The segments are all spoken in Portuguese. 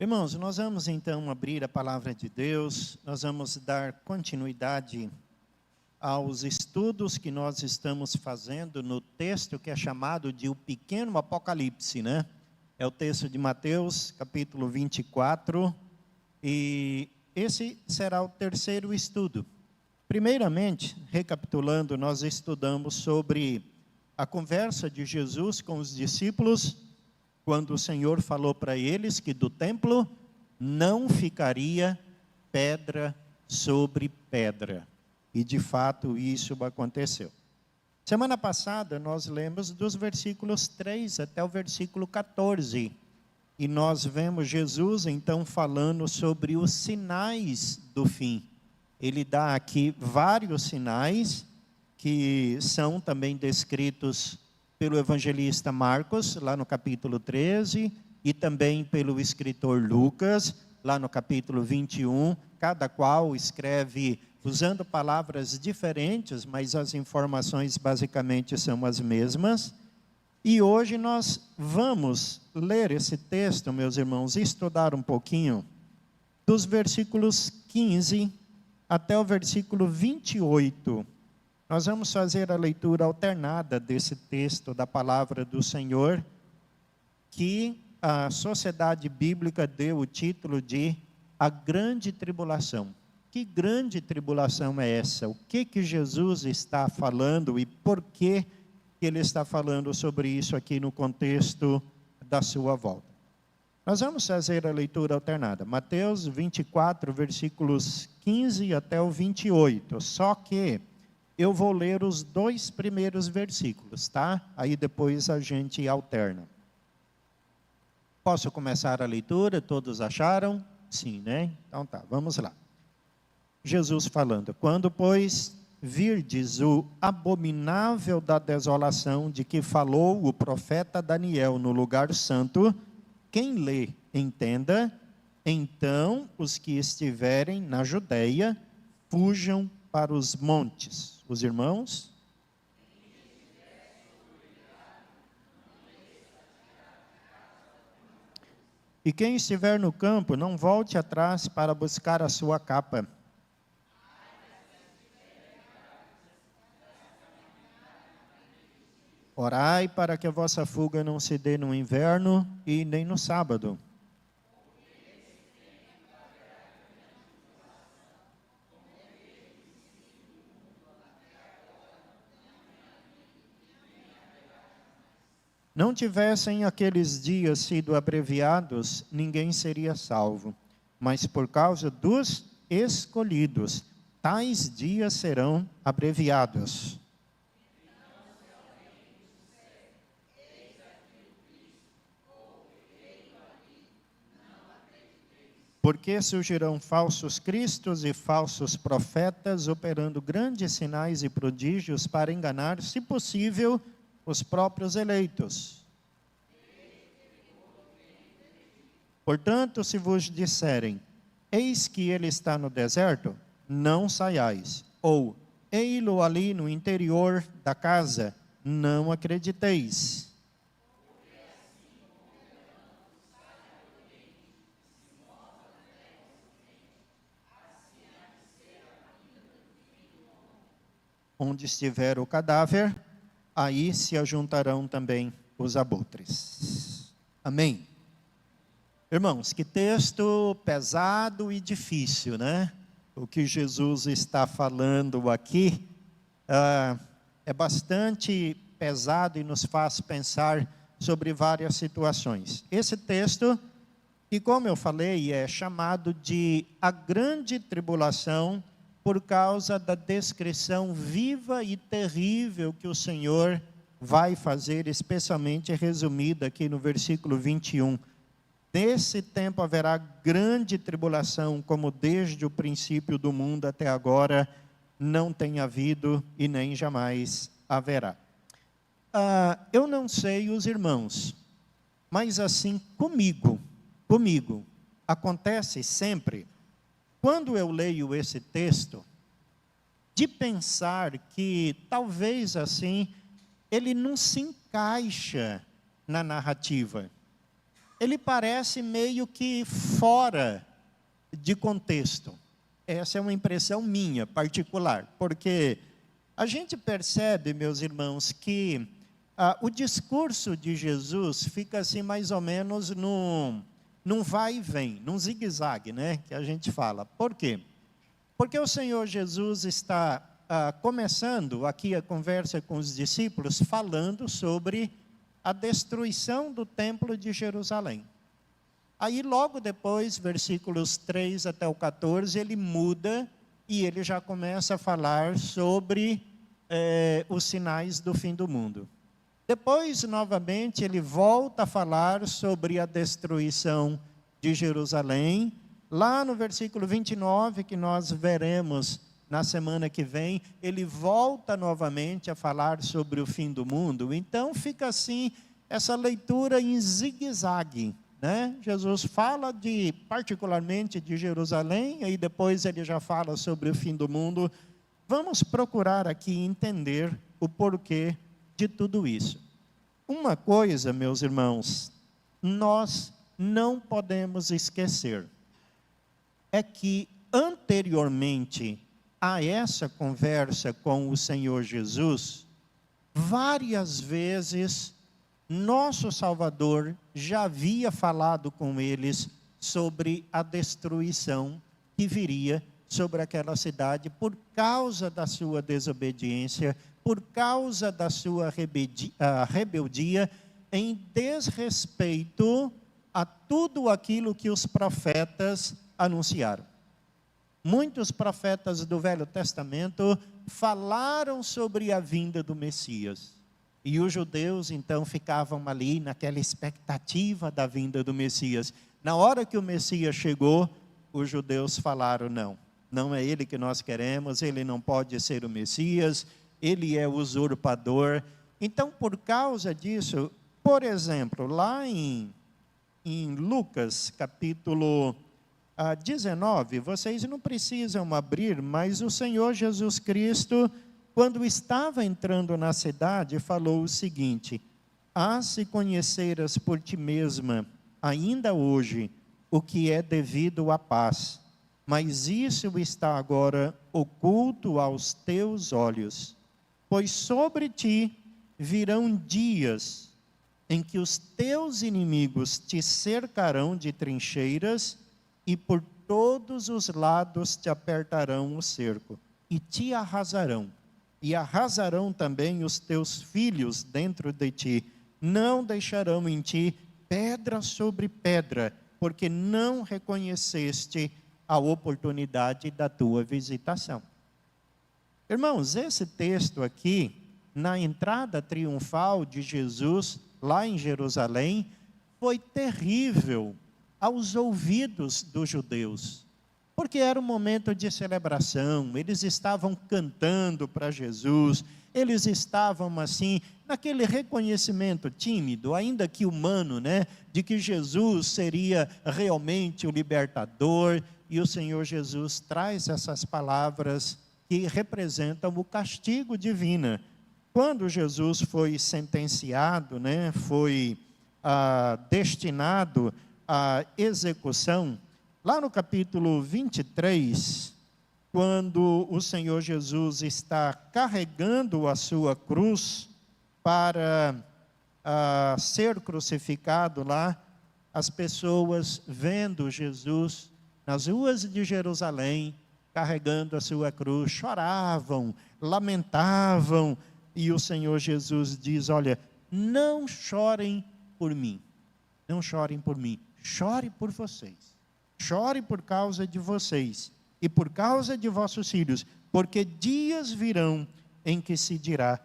Irmãos, nós vamos então abrir a palavra de Deus, nós vamos dar continuidade aos estudos que nós estamos fazendo no texto que é chamado de o Pequeno Apocalipse, né? É o texto de Mateus, capítulo 24, e esse será o terceiro estudo. Primeiramente, recapitulando, nós estudamos sobre a conversa de Jesus com os discípulos, quando o Senhor falou para eles que do templo não ficaria pedra sobre pedra. E de fato isso aconteceu. Semana passada nós lemos dos versículos 3 até o versículo 14. E nós vemos Jesus então falando sobre os sinais do fim. Ele dá aqui vários sinais que são também descritos pelo evangelista Marcos, lá no capítulo 13, e também pelo escritor Lucas, lá no capítulo 21, cada qual escreve usando palavras diferentes, mas as informações basicamente são as mesmas. E hoje nós vamos ler esse texto, meus irmãos, e estudar um pouquinho, dos versículos 15 até o versículo 28. Nós vamos fazer a leitura alternada desse texto da palavra do Senhor, que a Sociedade Bíblica deu o título de A Grande Tribulação. Que grande tribulação é essa? O que Jesus está falando e por que ele está falando sobre isso aqui no contexto da sua volta? Nós vamos fazer a leitura alternada. Mateus 24, versículos 15 até o 28. Só que eu vou ler os dois primeiros versículos, tá? Aí depois a gente alterna. Posso começar a leitura? Todos acharam? Sim, né? Então tá, vamos lá. Jesus falando: quando, pois, virdes o abominável da desolação de que falou o profeta Daniel no lugar santo, quem lê, entenda, então os que estiverem na Judeia, fujam para os montes. Os irmãos? E quem estiver no campo, não volte atrás para buscar a sua capa. Orai para que a vossa fuga não se dê no inverno e nem no sábado. Não tivessem aqueles dias sido abreviados, ninguém seria salvo. Mas por causa dos escolhidos, tais dias serão abreviados. Porque surgirão falsos cristos e falsos profetas, operando grandes sinais e prodígios para enganar, se possível, os próprios eleitos. Portanto, se vos disserem, eis que ele está no deserto, não saiais. Ou, ei-lo ali no interior da casa, não acrediteis. Onde estiver o cadáver, aí se ajuntarão também os abutres. Amém. Irmãos, que texto pesado e difícil, né? O que Jesus está falando aqui é bastante pesado e nos faz pensar sobre várias situações. Esse texto, que como eu falei, é chamado de a grande tribulação, por causa da descrição viva e terrível que o Senhor vai fazer, especialmente resumida aqui no versículo 21. Nesse tempo haverá grande tribulação, como desde o princípio do mundo até agora não tem havido e nem jamais haverá. Eu não sei os irmãos, mas assim comigo, acontece sempre, quando eu leio esse texto, de pensar que talvez assim, ele não se encaixa na narrativa. ele parece meio que fora de contexto. Essa é uma impressão minha, particular, porque a gente percebe, meus irmãos, que o discurso de Jesus fica assim mais ou menos num vai e vem, num zigue-zague, né, que a gente fala. Por quê? Porque o Senhor Jesus está começando aqui a conversa com os discípulos, falando sobre a destruição do templo de Jerusalém. Aí logo depois, versículos 3 até o 14, ele muda e ele já começa a falar sobre os sinais do fim do mundo. Depois, novamente, ele volta a falar sobre a destruição de Jerusalém. Lá no versículo 29, que nós veremos na semana que vem, ele volta novamente a falar sobre o fim do mundo. Então, fica assim, essa leitura em zigue-zague, né? Jesus fala particularmente de Jerusalém, aí depois ele já fala sobre o fim do mundo. Vamos procurar aqui entender o porquê de tudo isso. Uma coisa, meus irmãos, nós não podemos esquecer, é que anteriormente a essa conversa com o Senhor Jesus, várias vezes nosso Salvador já havia falado com eles sobre a destruição que viria sobre aquela cidade por causa da sua desobediência, por causa da sua rebeldia, em desrespeito a tudo aquilo que os profetas anunciaram. Muitos profetas do Velho Testamento falaram sobre a vinda do Messias. E os judeus, então, ficavam ali naquela expectativa da vinda do Messias. Na hora que o Messias chegou, os judeus falaram, não é ele que nós queremos, ele não pode ser o Messias, ele é usurpador. Então, por causa disso, por exemplo, lá em Lucas, capítulo 19, vocês não precisam abrir, mas o Senhor Jesus Cristo, quando estava entrando na cidade, falou o seguinte: se conheceras por ti mesma, ainda hoje, o que é devido à paz, mas isso está agora oculto aos teus olhos, pois sobre ti virão dias em que os teus inimigos te cercarão de trincheiras e por todos os lados te apertarão o cerco e te arrasarão. E arrasarão também os teus filhos dentro de ti. Não deixarão em ti pedra sobre pedra, porque não reconheceste a oportunidade da tua visitação. Irmãos, esse texto aqui, na entrada triunfal de Jesus, lá em Jerusalém, foi terrível aos ouvidos dos judeus, porque era um momento de celebração, eles estavam cantando para Jesus, eles estavam assim, naquele reconhecimento tímido, ainda que humano, né, de que Jesus seria realmente o libertador, e o Senhor Jesus traz essas palavras que representam o castigo divino. Quando Jesus foi sentenciado, né, foi destinado à execução, lá no capítulo 23, quando o Senhor Jesus está carregando a sua cruz para ser crucificado lá, as pessoas vendo Jesus nas ruas de Jerusalém, carregando a sua cruz, choravam, lamentavam, e o Senhor Jesus diz: olha, não chorem por mim, não chorem por mim, chore por vocês. Chore por causa de vocês e por causa de vossos filhos, porque dias virão em que se dirá: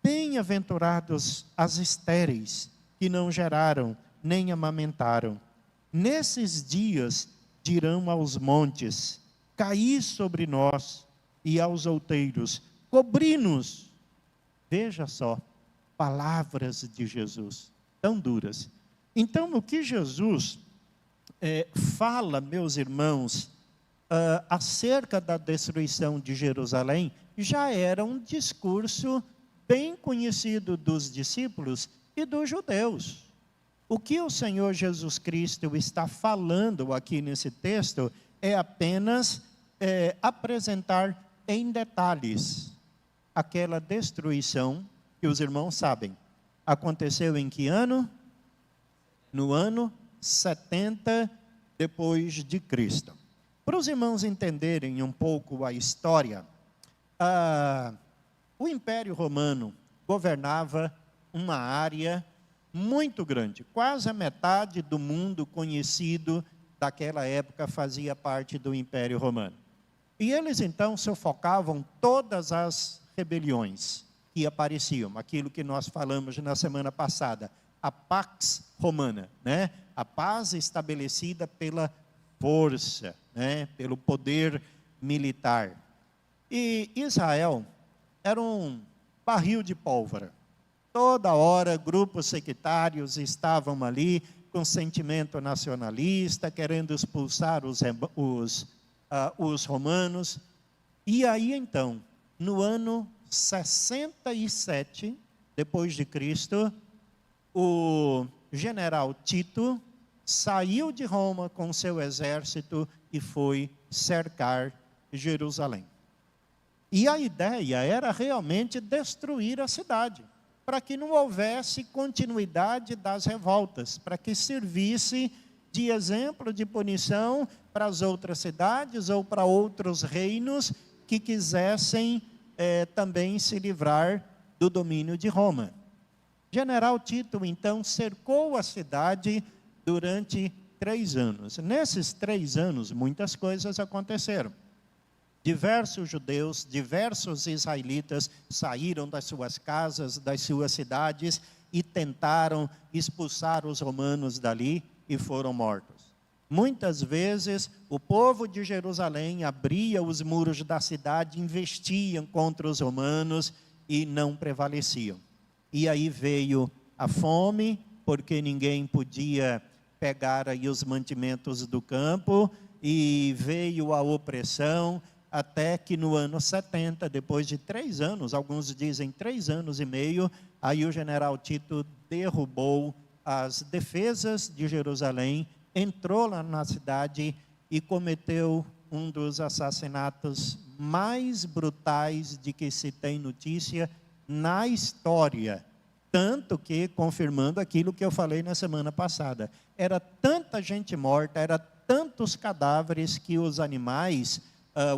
bem-aventurados as estéreis, que não geraram nem amamentaram. Nesses dias dirão aos montes: caí sobre nós, e aos outeiros: cobri-nos. Veja só, palavras de Jesus, tão duras. Então, o que Jesus fala, meus irmãos, acerca da destruição de Jerusalém, já era um discurso bem conhecido dos discípulos e dos judeus. O que o Senhor Jesus Cristo está falando aqui nesse texto é apenas apresentar em detalhes aquela destruição que os irmãos sabem. Aconteceu em que ano? No ano 70 depois de Cristo. Para os irmãos entenderem um pouco a história, o Império Romano governava uma área muito grande. Quase a metade do mundo conhecido daquela época fazia parte do Império Romano. E eles então sufocavam todas as rebeliões que apareciam, aquilo que nós falamos na semana passada, a Pax Romana, né? A paz estabelecida pela força, né? Pelo poder militar. E Israel era um barril de pólvora. Toda hora, grupos sectários estavam ali com sentimento nacionalista, querendo expulsar os romanos. E aí, então, no ano 67 depois de Cristo, o general Tito saiu de Roma com seu exército e foi cercar Jerusalém. E a ideia era realmente destruir a cidade, para que não houvesse continuidade das revoltas, para que servisse de exemplo de punição para as outras cidades ou para outros reinos que quisessem também se livrar do domínio de Roma. General Tito, então, cercou a cidade durante 3 anos. Nesses 3 anos, muitas coisas aconteceram. Diversos judeus, diversos israelitas saíram das suas casas, das suas cidades e tentaram expulsar os romanos dali e foram mortos. Muitas vezes o povo de Jerusalém abria os muros da cidade, investiam contra os romanos e não prevaleciam. E aí veio a fome, porque ninguém podia pegar aí os mantimentos do campo, e veio a opressão, até que no ano 70, depois de 3 anos, alguns dizem 3 anos e meio, aí o general Tito derrubou as defesas de Jerusalém, entrou lá na cidade e cometeu um dos assassinatos mais brutais de que se tem notícia na história. Tanto que, confirmando aquilo que eu falei na semana passada, era tanta gente morta, era tantos cadáveres que os animais,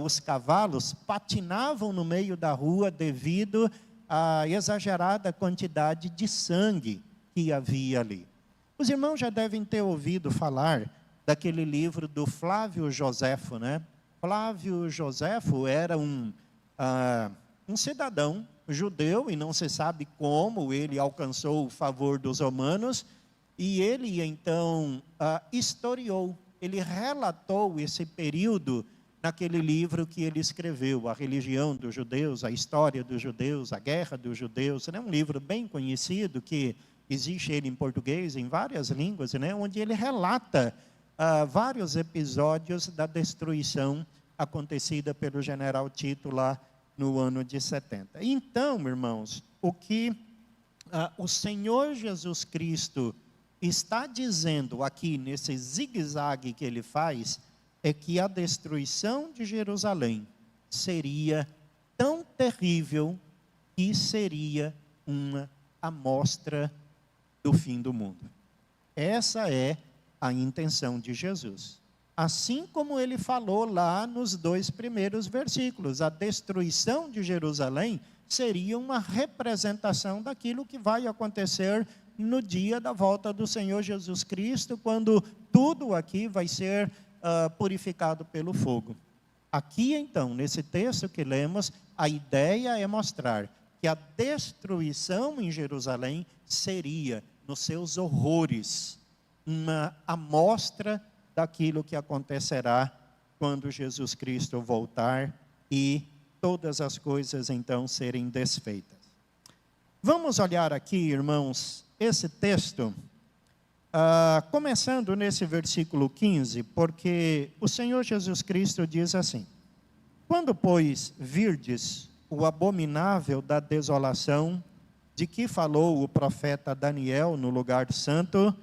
os cavalos, patinavam no meio da rua devido à exagerada quantidade de sangue que havia ali. Os irmãos já devem ter ouvido falar daquele livro do Flávio Joséfo, né? Flávio Joséfo era um cidadão judeu, e não se sabe como ele alcançou o favor dos romanos, e ele então historiou, ele relatou esse período naquele livro que ele escreveu, A Religião dos Judeus, a História dos Judeus, a Guerra dos Judeus. É um livro bem conhecido, que existe ele em português, em várias línguas, né? Onde ele relata vários episódios da destruição acontecida pelo general Tito lá no ano de 70. Então, irmãos, o que o Senhor Jesus Cristo está dizendo aqui nesse zigue-zague que ele faz, é que a destruição de Jerusalém seria tão terrível que seria uma amostra do fim do mundo. Essa é a intenção de Jesus. Assim como ele falou lá nos 2 primeiros versículos, a destruição de Jerusalém seria uma representação daquilo que vai acontecer no dia da volta do Senhor Jesus Cristo, quando tudo aqui vai ser purificado pelo fogo. Aqui então, nesse texto que lemos, a ideia é mostrar que a destruição em Jerusalém seria, nos seus horrores, uma amostra daquilo que acontecerá quando Jesus Cristo voltar e todas as coisas então serem desfeitas. Vamos olhar aqui, irmãos, esse texto, começando nesse versículo 15, porque o Senhor Jesus Cristo diz assim: quando, pois, virdes o abominável da desolação, de que falou o profeta Daniel no lugar santo,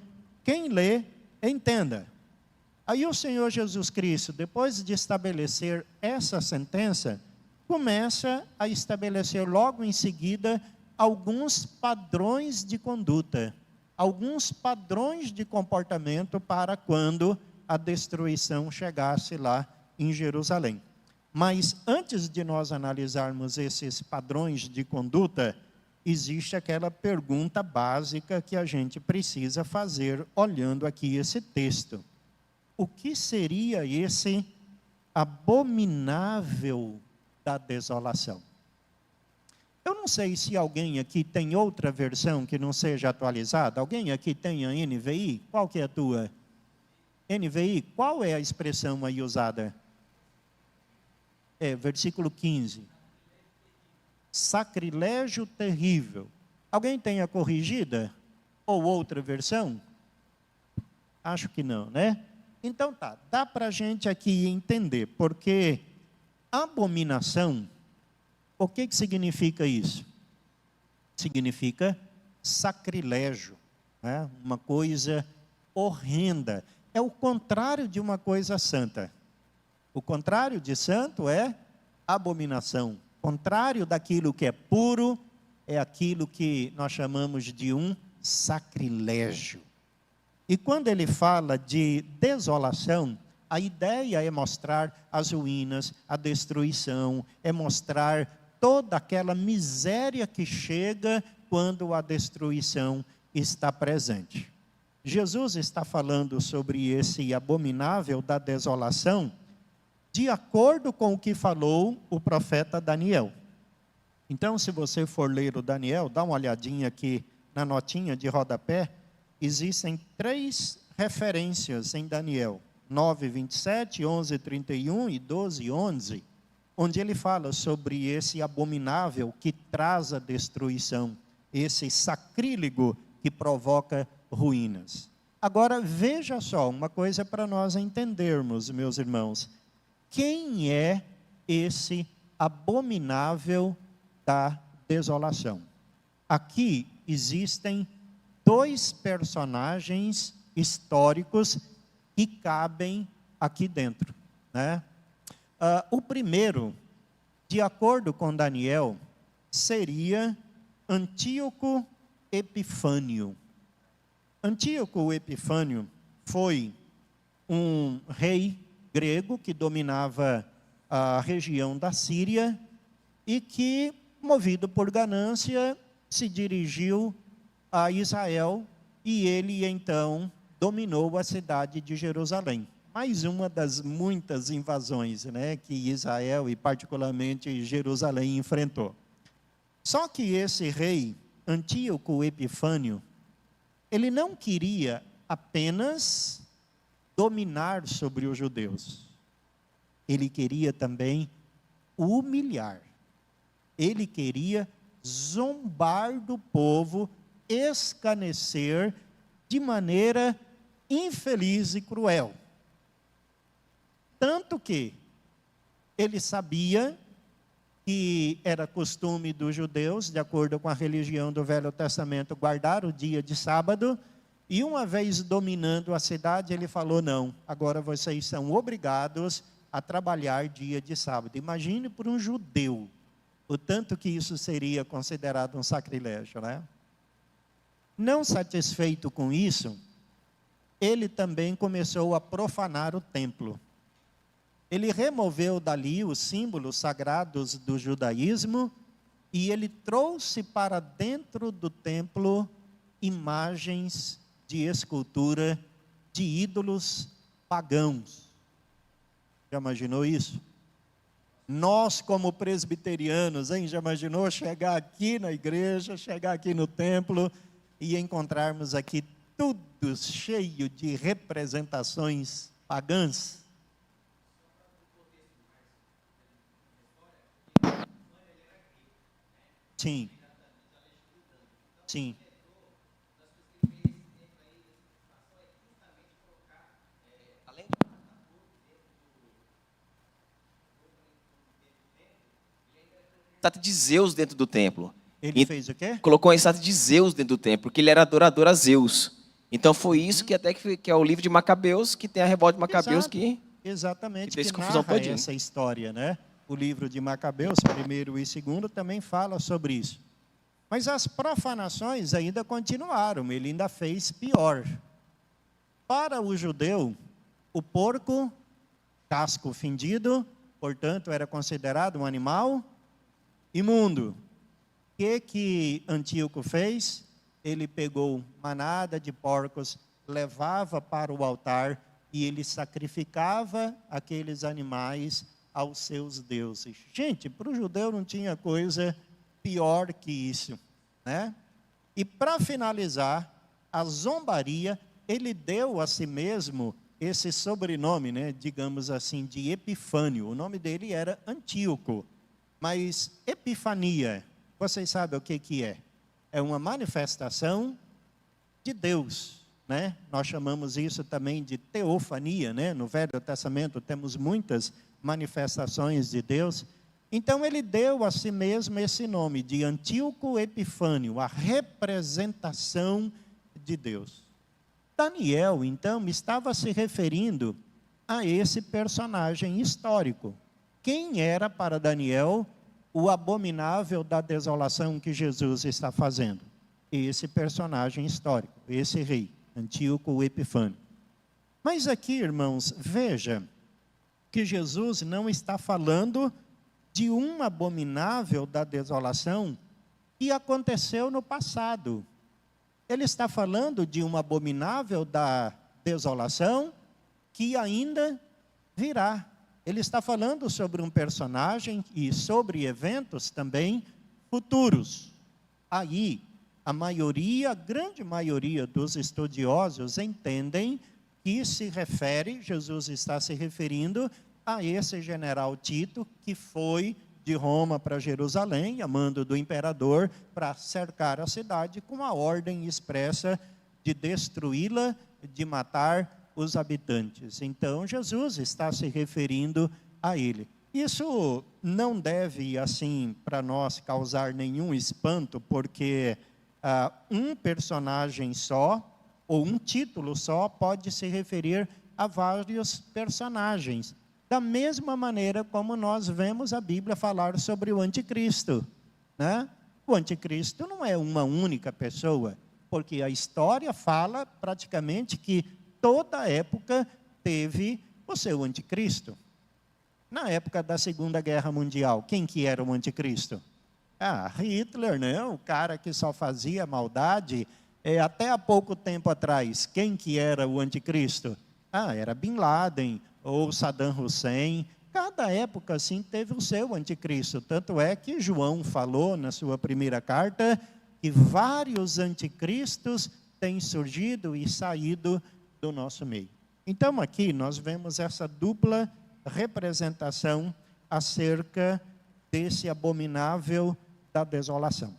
Quem lê, entenda. Aí o Senhor Jesus Cristo, depois de estabelecer essa sentença, começa a estabelecer logo em seguida alguns padrões de conduta, alguns padrões de comportamento para quando a destruição chegasse lá em Jerusalém. Mas antes de nós analisarmos esses padrões de conduta, existe aquela pergunta básica que a gente precisa fazer olhando aqui esse texto. O que seria esse abominável da desolação? Eu não sei se alguém aqui tem outra versão que não seja atualizada. Alguém aqui tem a NVI? Qual que é a tua? NVI, qual é a expressão aí usada? Versículo 15. Sacrilégio terrível. Alguém tem a corrigida? Ou outra versão? Acho que não, né? Então tá, dá para a gente aqui entender, porque abominação, o que significa isso? Significa sacrilégio, né? Uma coisa horrenda. É o contrário de uma coisa santa. O contrário de santo é abominação. O contrário daquilo que é puro é aquilo que nós chamamos de um sacrilégio. E quando ele fala de desolação, a ideia é mostrar as ruínas, a destruição, é mostrar toda aquela miséria que chega quando a destruição está presente. Jesus está falando sobre esse abominável da desolação, de acordo com o que falou o profeta Daniel. Então, se você for ler o Daniel, dá uma olhadinha aqui na notinha de rodapé. Existem 3 referências em Daniel, 9:27, 11:31 e 12:11, onde ele fala sobre esse abominável que traz a destruição, esse sacrílego que provoca ruínas. Agora, veja só, uma coisa para nós entendermos, meus irmãos. Quem é esse abominável da desolação? Aqui existem 2 personagens históricos que cabem aqui dentro, né? O primeiro, de acordo com Daniel, seria Antíoco Epifânio. Antíoco Epifânio foi um rei grego que dominava a região da Síria e que, movido por ganância, se dirigiu a Israel e ele então dominou a cidade de Jerusalém. Mais uma das muitas invasões, né, que Israel e particularmente Jerusalém enfrentou. Só que esse rei, Antíoco Epifânio, ele não queria apenas dominar sobre os judeus. Ele queria também humilhar. Ele queria zombar do povo, escarnecer de maneira infeliz e cruel. Tanto que ele sabia que era costume dos judeus, de acordo com a religião do Velho Testamento, guardar o dia de sábado, e uma vez dominando a cidade, ele falou: não, agora vocês são obrigados a trabalhar dia de sábado. Imagine por um judeu o tanto que isso seria considerado um sacrilégio, né? Não satisfeito com isso, ele também começou a profanar o templo. Ele removeu dali os símbolos sagrados do judaísmo e ele trouxe para dentro do templo imagens de escultura de ídolos pagãos. Já imaginou isso? Nós, como presbiterianos, hein, já imaginou chegar aqui na igreja, chegar aqui no templo e encontrarmos aqui tudo cheio de representações pagãs? Sim. Sim. Estátua de Zeus dentro do templo. Ele fez o quê? Colocou uma estátua de Zeus dentro do templo, porque ele era adorador a Zeus. Então foi isso que até que é o livro de Macabeus, que tem a revolta de Macabeus Exato. Exatamente, que fez que confusão narra todinha. essa história, né? O livro de Macabeus, primeiro e segundo, também fala sobre isso. Mas as profanações ainda continuaram, ele ainda fez pior. Para o judeu, o porco, casco fendido, portanto, era considerado um animal imundo. O que Antíoco fez? Ele pegou manada de porcos, levava para o altar e ele sacrificava aqueles animais aos seus deuses. Gente, para o judeu não tinha coisa pior que isso, né? E para finalizar, a zombaria, ele deu a si mesmo esse sobrenome, né, digamos assim, de Epifânio. O nome dele era Antíoco, mas Epifania, vocês sabem o que é? É uma manifestação de Deus, né? Nós chamamos isso também de teofania, né? No Velho Testamento temos muitas manifestações de Deus. Então ele deu a si mesmo esse nome de Antíoco Epifânio, a representação de Deus. Daniel, então, estava se referindo a esse personagem histórico. Quem era para Daniel o abominável da desolação que Jesus está fazendo? Esse personagem histórico, esse rei, Antíoco Epifânio. Mas aqui, irmãos, veja que Jesus não está falando de um abominável da desolação que aconteceu no passado. Ele está falando de um abominável da desolação que ainda virá. Ele está falando sobre um personagem e sobre eventos também futuros. Aí, a grande maioria dos estudiosos entendem que Jesus está se referindo a esse general Tito, que foi de Roma para Jerusalém, a mando do imperador, para cercar a cidade com a ordem expressa de destruí-la, de matar os habitantes. Então, Jesus está se referindo a ele. Isso não deve, assim, para nós causar nenhum espanto, porque um personagem só, ou um título só, pode se referir a vários personagens. Da mesma maneira como nós vemos a Bíblia falar sobre o anticristo, né? O anticristo não é uma única pessoa, porque a história fala praticamente que toda época teve o seu anticristo. Na época da Segunda Guerra Mundial, quem que era o anticristo? Hitler, né? O cara que só fazia maldade. Até há pouco tempo atrás, quem que era o anticristo? Era Bin Laden, ou Saddam Hussein. Cada época, assim, teve o seu anticristo. Tanto é que João falou na sua primeira carta que vários anticristos têm surgido e saído do nosso meio. Então, aqui nós vemos essa dupla representação acerca desse abominável da desolação.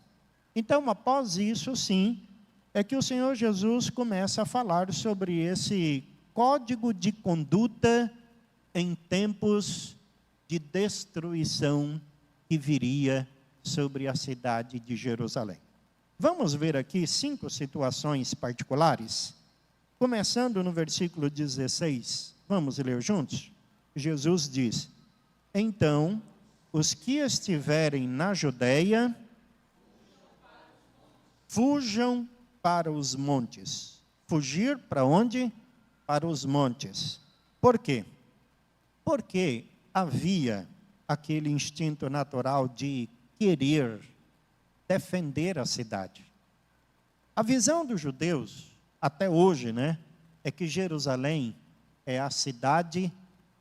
Então, após isso, sim, é que o Senhor Jesus começa a falar sobre esse código de conduta em tempos de destruição que viria sobre a cidade de Jerusalém. Vamos ver aqui 5 situações particulares, começando no versículo 16. Vamos ler juntos? Jesus diz: então, os que estiverem na Judeia, fujam para os montes. Fugir para onde? Para os montes. Por quê? Porque havia aquele instinto natural de querer defender a cidade. A visão dos judeus, até hoje, né, é que Jerusalém é a cidade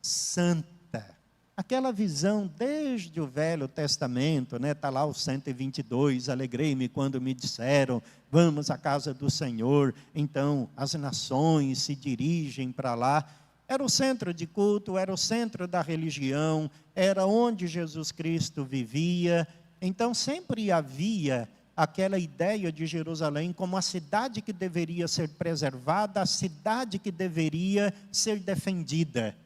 santa. Aquela visão desde o Velho Testamento, né, está lá o 122, alegrei-me quando me disseram, vamos à casa do Senhor. Então, as nações se dirigem para lá. Era o centro de culto, era o centro da religião, era onde Jesus Cristo vivia. Então, sempre havia aquela ideia de Jerusalém como a cidade que deveria ser preservada, a cidade que deveria ser defendida.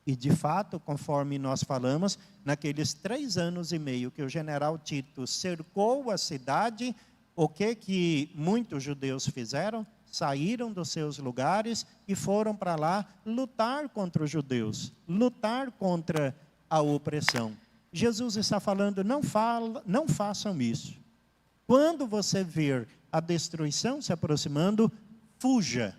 E, de fato, conforme nós falamos, naqueles 3 anos e meio que o general Tito cercou a cidade, o que muitos judeus fizeram? saíram dos seus lugares e foram para lá lutar contra os judeus, lutar contra a opressão. Jesus está falando, não façam isso. Quando você ver a destruição se aproximando, fuja,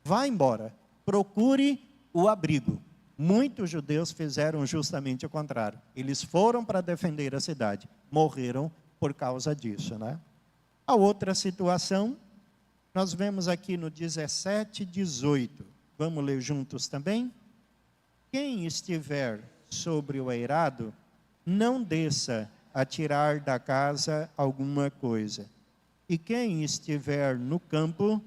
vá embora, procure o abrigo. Muitos judeus fizeram justamente o contrário. Eles foram para defender a cidade, morreram por causa disso, né? A outra situação, nós vemos aqui no 17 e 18. Vamos ler juntos também? Quem estiver sobre o eirado, não desça a tirar da casa alguma coisa. E quem estiver no campo,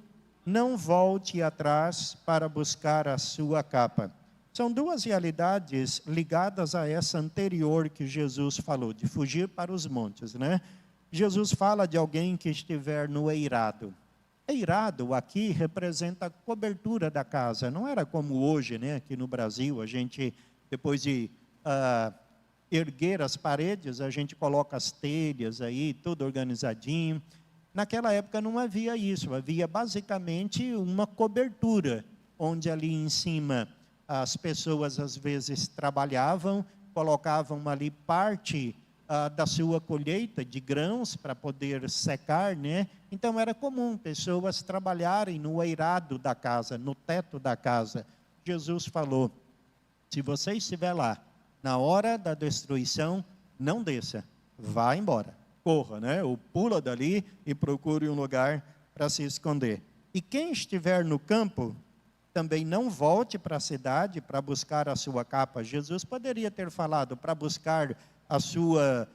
não volte atrás para buscar a sua capa. São duas realidades ligadas a essa anterior que Jesus falou, de fugir para os montes, né? Jesus fala de alguém que estiver no eirado. Eirado aqui representa a cobertura da casa. Não era como hoje, né? Aqui no Brasil, a gente, depois de erguer as paredes, a gente coloca as telhas aí, tudo organizadinho. Naquela época não havia isso, havia basicamente uma cobertura, onde ali em cima as pessoas às vezes trabalhavam, colocavam ali parte da sua colheita de grãos para poder secar, né? Então era comum pessoas trabalharem no eirado da casa, no teto da casa. Jesus falou, se você estiver lá, na hora da destruição, não desça, vá embora, corra, né? Ou pula dali e procure um lugar para se esconder. E quem estiver no campo, também não volte para a cidade para buscar a sua capa. Jesus poderia ter falado para buscar a sua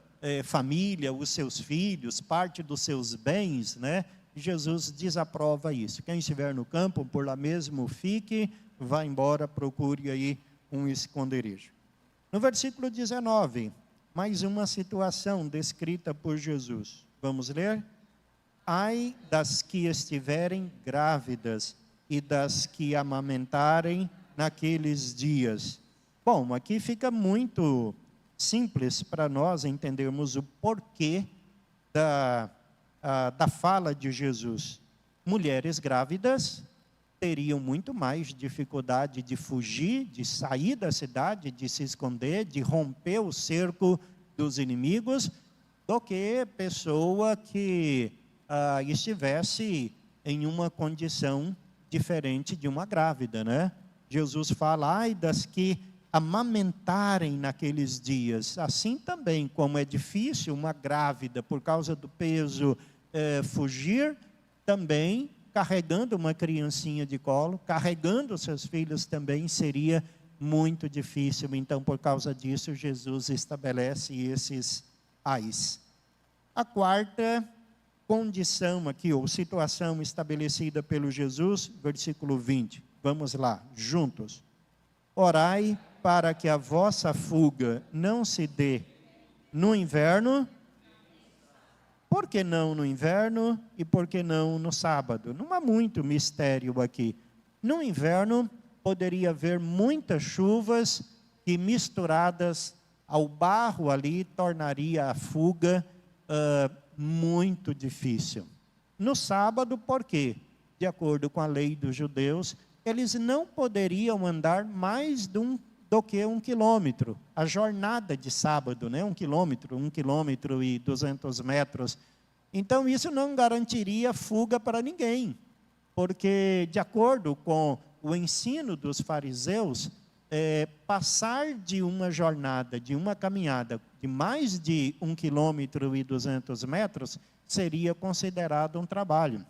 família, os seus filhos, parte dos seus bens, né? Jesus desaprova isso. Quem estiver no campo, por lá mesmo fique, vá embora, procure aí um esconderijo. No versículo 19, mais uma situação descrita por Jesus. Vamos ler? Ai das que estiverem grávidas e das que amamentarem naqueles dias. Bom, aqui fica muito simples para nós entendermos o porquê da fala de Jesus. Mulheres grávidas teriam muito mais dificuldade de fugir, de sair da cidade, de se esconder, de romper o cerco dos inimigos, do que pessoa que estivesse em uma condição diferente de uma grávida, né? Jesus fala, ai das que amamentarem naqueles dias. Assim também, como é difícil uma grávida, por causa do peso, fugir, também carregando uma criancinha de colo, carregando seus filhos também seria muito difícil. Então, por causa disso, Jesus estabelece esses ais. A quarta condição aqui, ou situação estabelecida pelo Jesus, versículo 20. Vamos lá, juntos. Orai para que a vossa fuga não se dê no inverno. Por que não no inverno e por que não no sábado? Não há muito mistério aqui. No inverno poderia haver muitas chuvas que misturadas ao barro ali tornaria a fuga muito difícil. No sábado, por quê? De acordo com a lei dos judeus, eles não poderiam andar mais do que 1 quilômetro. A jornada de sábado, né? 1 quilômetro e 200 metros. Então, isso não garantiria fuga para ninguém. Porque, de acordo com o ensino dos fariseus, passar de uma jornada, de uma caminhada de mais de 1 quilômetro e 200 metros, seria considerado um trabalho,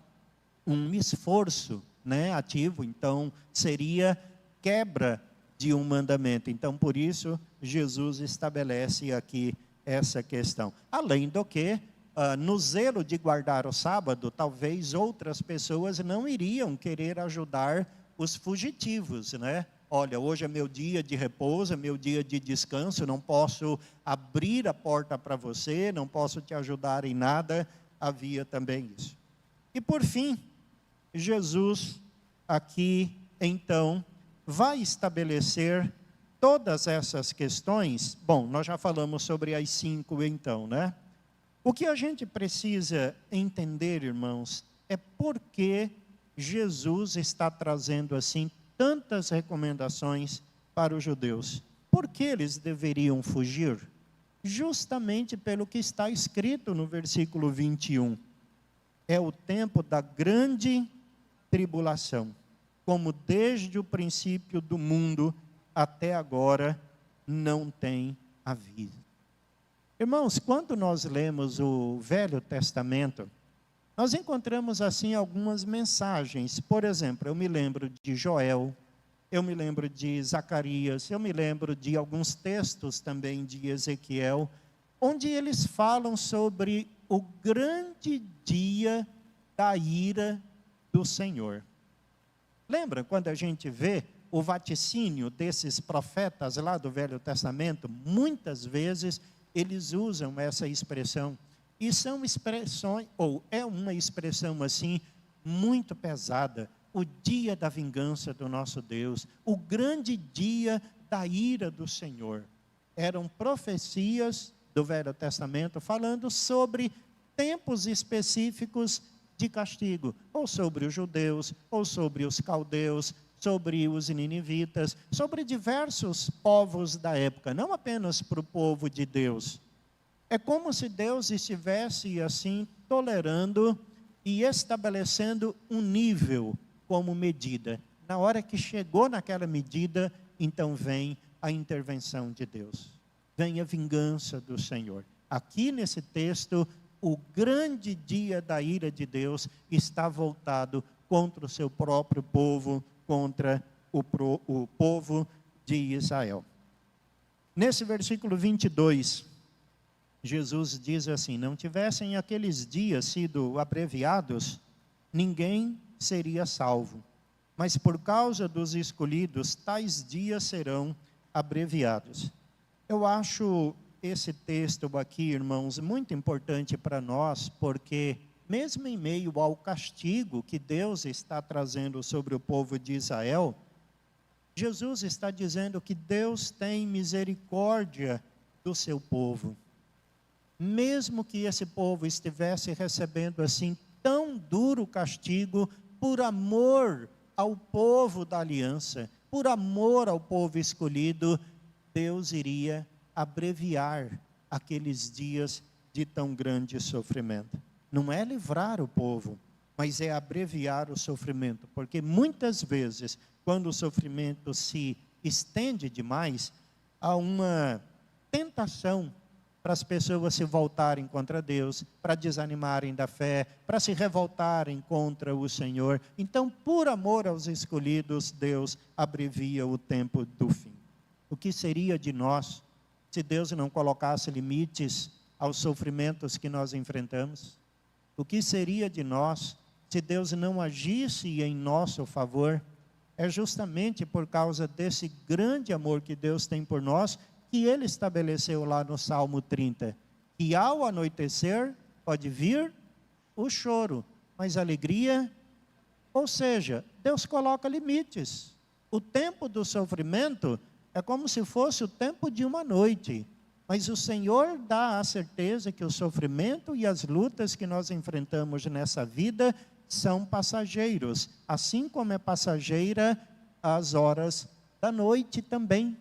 um esforço, né, ativo. Então, seria quebra de um mandamento. Então, por isso, Jesus estabelece aqui essa questão. Além do que, no zelo de guardar o sábado, talvez outras pessoas não iriam querer ajudar os fugitivos, né? Olha, hoje é meu dia de repouso, é meu dia de descanso, não posso abrir a porta para você, não posso te ajudar em nada. Havia também isso. E por fim, Jesus aqui, então, vai estabelecer todas essas questões. Bom, nós já falamos sobre as 5 então, né? O que a gente precisa entender, irmãos, é por que Jesus está trazendo assim tantas recomendações para os judeus? Por que eles deveriam fugir? Justamente pelo que está escrito no versículo 21. É o tempo da grande tribulação, como desde o princípio do mundo até agora não tem havido. Irmãos, quando nós lemos o Velho Testamento, nós encontramos assim algumas mensagens. Por exemplo, eu me lembro de Joel, eu me lembro de Zacarias, eu me lembro de alguns textos também de Ezequiel, onde eles falam sobre o grande dia da ira do Senhor. Lembra quando a gente vê o vaticínio desses profetas lá do Velho Testamento? Muitas vezes eles usam essa expressão, e são expressões, ou é uma expressão assim, muito pesada. O dia da vingança do nosso Deus, o grande dia da ira do Senhor. Eram profecias do Velho Testamento falando sobre tempos específicos de castigo, ou sobre os judeus, ou sobre os caldeus, sobre os ninivitas, sobre diversos povos da época, não apenas para o povo de Deus. É como se Deus estivesse assim tolerando e estabelecendo um nível como medida. Na hora que chegou naquela medida, então vem a intervenção de Deus. Vem a vingança do Senhor. Aqui nesse texto, o grande dia da ira de Deus está voltado contra o seu próprio povo, contra o povo de Israel. Nesse versículo 22, Jesus diz assim: não tivessem aqueles dias sido abreviados, ninguém seria salvo. Mas por causa dos escolhidos, tais dias serão abreviados. Eu acho esse texto aqui, irmãos, muito importante para nós, porque mesmo em meio ao castigo que Deus está trazendo sobre o povo de Israel, Jesus está dizendo que Deus tem misericórdia do seu povo. Mesmo que esse povo estivesse recebendo assim tão duro castigo, por amor ao povo da aliança, por amor ao povo escolhido, Deus iria abreviar aqueles dias de tão grande sofrimento. Não é livrar o povo, mas é abreviar o sofrimento, porque muitas vezes, quando o sofrimento se estende demais, há uma tentação para as pessoas se voltarem contra Deus, para desanimarem da fé, para se revoltarem contra o Senhor. Então, por amor aos escolhidos, Deus abrevia o tempo do fim. O que seria de nós se Deus não colocasse limites aos sofrimentos que nós enfrentamos? O que seria de nós se Deus não agisse em nosso favor? É justamente por causa desse grande amor que Deus tem por nós, que Ele estabeleceu lá no Salmo 30, que ao anoitecer pode vir o choro, mas a alegria, ou seja, Deus coloca limites. O tempo do sofrimento é como se fosse o tempo de uma noite, mas o Senhor dá a certeza que o sofrimento e as lutas que nós enfrentamos nessa vida são passageiros, assim como é passageira as horas da noite também.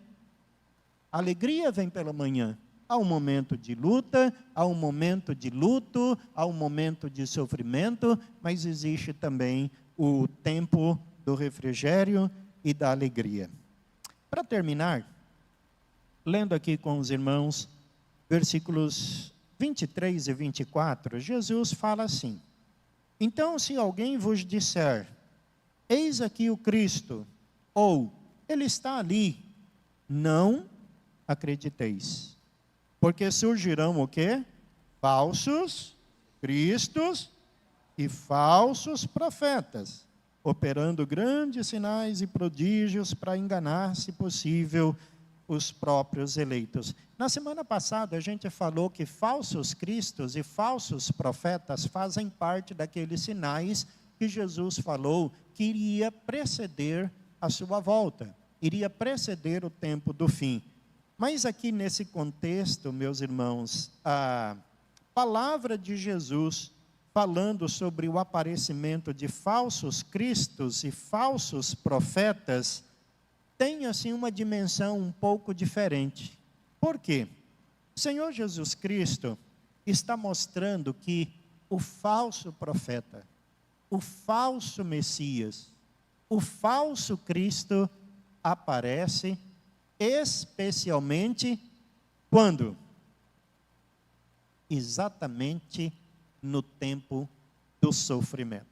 A alegria vem pela manhã. Há um momento de luta, há um momento de luto, há um momento de sofrimento, mas existe também o tempo do refrigério e da alegria. Para terminar, lendo aqui com os irmãos, versículos 23 e 24, Jesus fala assim: então, se alguém vos disser, eis aqui o Cristo, ou ele está ali, não acrediteis. Porque surgirão o quê? Falsos cristos e falsos profetas, operando grandes sinais e prodígios para enganar, se possível, os próprios eleitos. Na semana passada a gente falou que falsos cristos e falsos profetas fazem parte daqueles sinais que Jesus falou que iria preceder a sua volta, iria preceder o tempo do fim. Mas aqui nesse contexto, meus irmãos, a palavra de Jesus falando sobre o aparecimento de falsos cristos e falsos profetas, tem assim uma dimensão um pouco diferente. Por quê? O Senhor Jesus Cristo está mostrando que o falso profeta, o falso Messias, o falso Cristo aparece especialmente quando? Exatamente no tempo do sofrimento.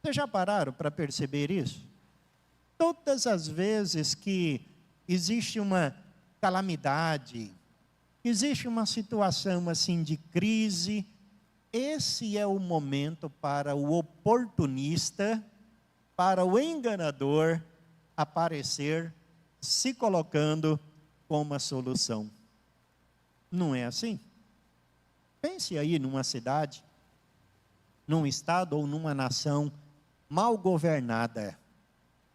Vocês já pararam para perceber isso? Todas as vezes que existe uma calamidade, existe uma situação assim de crise, esse é o momento para o oportunista, para o enganador aparecer, se colocando como a solução. Não é assim? Pense aí numa cidade, num estado ou numa nação mal governada.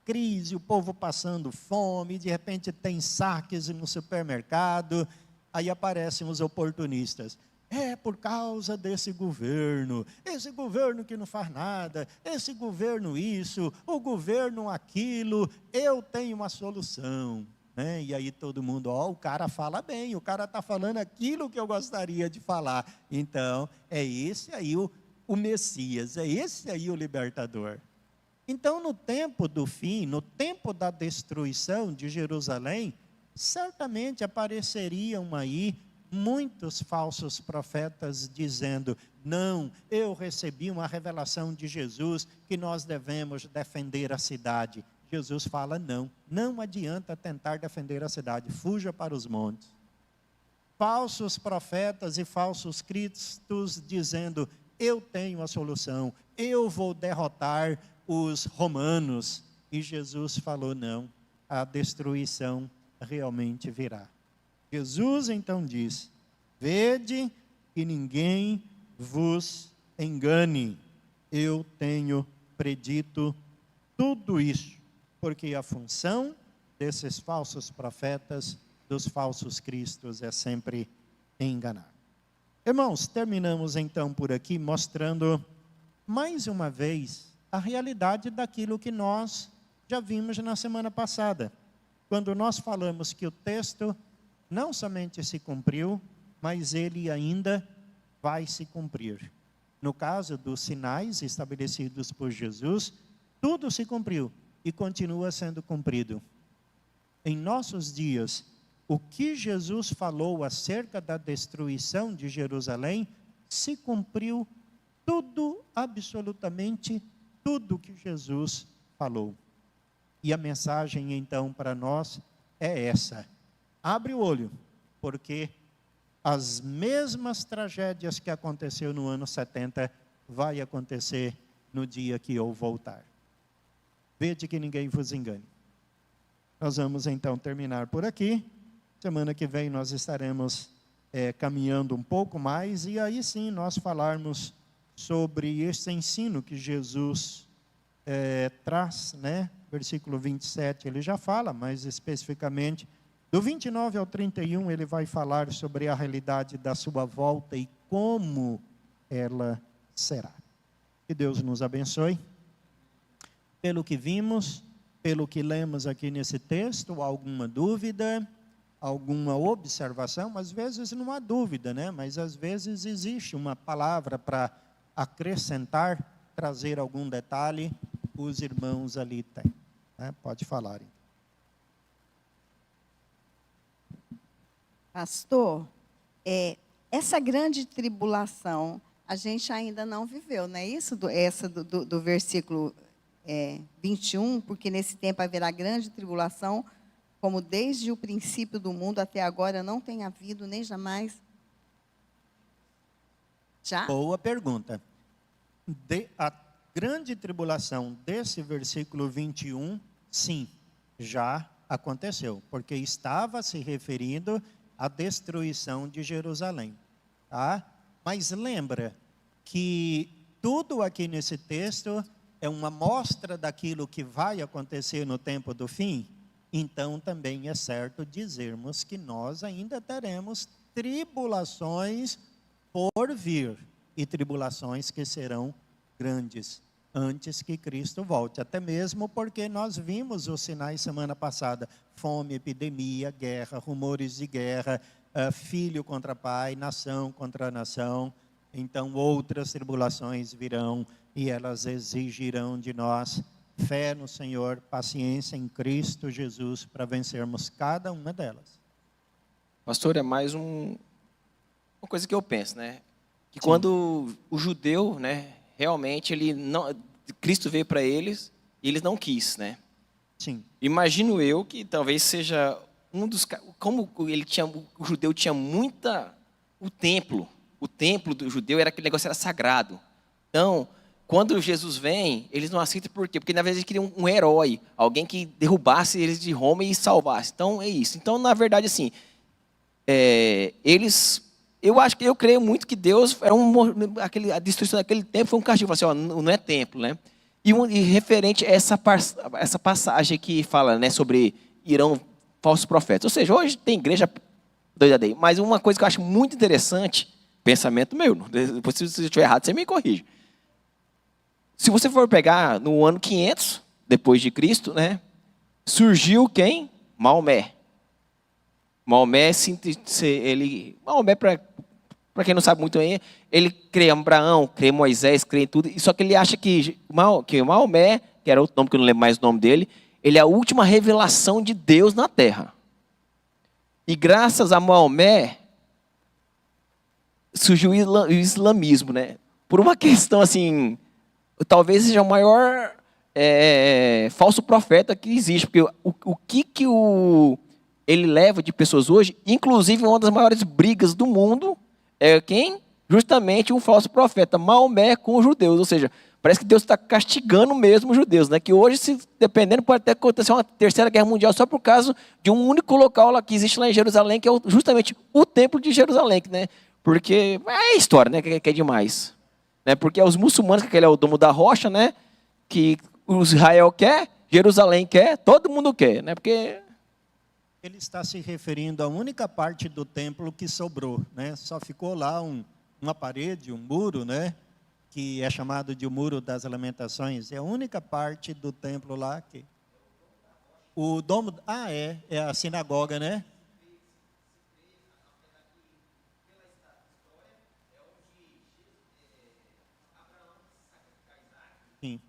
Crise, o povo passando fome, de repente tem saques no supermercado, aí aparecem os oportunistas. É por causa desse governo, esse governo que não faz nada, esse governo isso, o governo aquilo, eu tenho uma solução. Né? E aí todo mundo, o cara fala bem, o cara está falando aquilo que eu gostaria de falar. Então, é esse aí o Messias, é esse aí o libertador. Então, no tempo do fim, no tempo da destruição de Jerusalém, certamente apareceriam aí muitos falsos profetas dizendo, não, eu recebi uma revelação de Jesus que nós devemos defender a cidade. Jesus fala, não adianta tentar defender a cidade, fuja para os montes. Falsos profetas e falsos cristos dizendo, eu tenho a solução, eu vou derrotar os romanos. E Jesus falou, não, a destruição realmente virá. Jesus então diz, vede que ninguém vos engane, eu tenho predito tudo isso, porque a função desses falsos profetas, dos falsos cristos, é sempre enganar. Irmãos, terminamos então por aqui, mostrando mais uma vez a realidade daquilo que nós já vimos na semana passada, quando nós falamos que o texto não somente se cumpriu, mas ele ainda vai se cumprir. No caso dos sinais estabelecidos por Jesus, tudo se cumpriu e continua sendo cumprido. Em nossos dias, o que Jesus falou acerca da destruição de Jerusalém, se cumpriu tudo, absolutamente tudo que Jesus falou. E a mensagem então para nós é essa. Abre o olho, porque as mesmas tragédias que aconteceu no ano 70 vai acontecer no dia que eu voltar. Vede que ninguém vos engane. Nós vamos então terminar por aqui. Semana que vem nós estaremos caminhando um pouco mais e aí sim nós falarmos sobre esse ensino que Jesus traz, né? Versículo 27 ele já fala, mas especificamente do 29 ao 31 ele vai falar sobre a realidade da sua volta e como ela será. Que Deus nos abençoe. Pelo que vimos, pelo que lemos aqui nesse texto, alguma dúvida, alguma observação? Às vezes não há dúvida, né? Mas às vezes existe uma palavra para acrescentar, trazer algum detalhe, os irmãos ali têm. Né? Pode falar. Pastor, essa grande tribulação, a gente ainda não viveu, não é isso? Essa do versículo 21, porque nesse tempo haverá grande tribulação, como desde o princípio do mundo até agora não tem havido, nem jamais. Já? Boa pergunta. A grande tribulação desse versículo 21, sim, já aconteceu, porque estava se referindo à destruição de Jerusalém. Tá? Mas lembra que tudo aqui nesse texto é uma mostra daquilo que vai acontecer no tempo do fim? Então também é certo dizermos que nós ainda teremos tribulações por vir. e tribulações que serão grandes antes que Cristo volte. Até mesmo porque nós vimos os sinais semana passada: fome, epidemia, guerra, rumores de guerra, filho contra pai, nação contra nação. Então outras tribulações virão e elas exigirão de nós fé no Senhor, paciência em Cristo Jesus para vencermos cada uma delas. Pastor, é mais uma coisa que eu penso, né? Que quando o judeu, né, realmente ele não, Cristo veio para eles e eles não quis, né? Sim. Imagino eu que talvez seja um dos, como o judeu tinha o templo do judeu era aquele negócio, era sagrado. Então, quando Jesus vem, eles não aceitam por quê? Porque na verdade eles queriam um herói, alguém que derrubasse eles de Roma e salvasse. Então é isso. Então, na verdade, assim, eu creio muito que Deus era a destruição daquele templo foi um castigo. Assim, ó, não é templo, né? E referente a essa passagem que fala, né, sobre irão falsos profetas. Ou seja, hoje tem igreja doida daí. Mas uma coisa que eu acho muito interessante, pensamento meu, depois se eu estiver errado, você me corrige. Se você for pegar no ano 500 depois de Cristo, né, surgiu quem? Maomé. Maomé, para quem não sabe muito aí, ele crê em Abraão, crê em Moisés, crê em tudo. Só que ele acha que Maomé, que era outro nome que eu não lembro mais o nome dele, ele é a última revelação de Deus na Terra. E graças a Maomé surgiu o islamismo, né? Por uma questão assim, talvez seja o maior falso profeta que existe, porque o que ele leva de pessoas hoje, inclusive uma das maiores brigas do mundo, é quem? Justamente um falso profeta, Maomé com os judeus. Ou seja, parece que Deus está castigando mesmo os judeus, né? Que hoje, se dependendo, pode até acontecer uma terceira guerra mundial só por causa de um único local lá que existe lá em Jerusalém, que é justamente o templo de Jerusalém, né? Porque é história, né? Que é demais. Né? Porque os muçulmanos, que ele é o domo da rocha, né? Que o Israel quer, Jerusalém quer, todo mundo quer, né? Porque ele está se referindo à única parte do templo que sobrou, né? Só ficou lá uma parede, um muro, né? Que é chamado de o Muro das Lamentações. É a única parte do templo lá que o domo, é a sinagoga, né? Sim,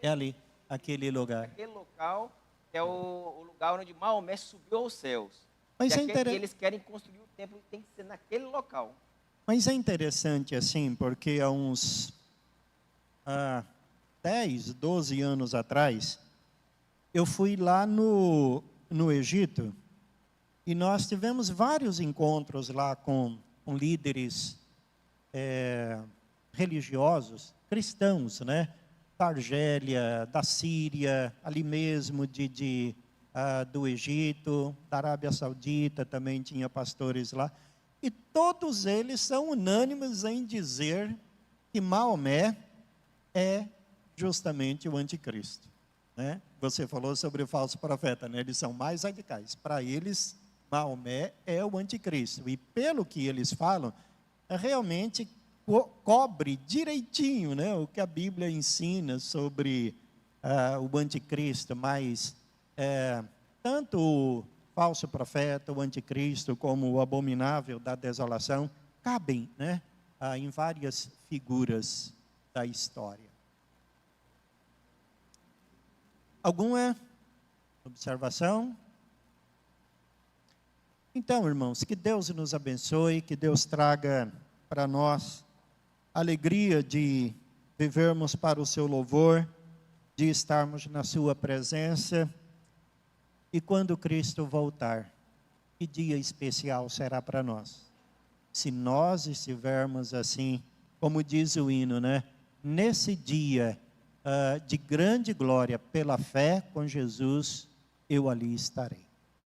é ali, aquele lugar. Aquele local é o lugar onde Maomé subiu aos céus. Mas e eles querem construir o templo, tem que ser naquele local. Mas é interessante assim, porque há uns 10, 12 anos atrás, eu fui lá no Egito e nós tivemos vários encontros lá com líderes religiosos, cristãos, né? Da Argélia, da Síria, ali mesmo do Egito, da Arábia Saudita, também tinha pastores lá. E todos eles são unânimes em dizer que Maomé é justamente o anticristo. Né? Você falou sobre o falso profeta, né? Eles são mais radicais. Para eles, Maomé é o anticristo. E pelo que eles falam, realmente cobre direitinho, né, o que a Bíblia ensina sobre o anticristo, mas tanto o falso profeta, o anticristo, como o abominável da desolação, cabem, né, em várias figuras da história. Alguma observação? Então, irmãos, que Deus nos abençoe, que Deus traga para nós alegria de vivermos para o seu louvor, de estarmos na sua presença. E quando Cristo voltar, que dia especial será para nós? Se nós estivermos assim, como diz o hino, né? Nesse dia de grande glória, pela fé com Jesus, eu ali estarei.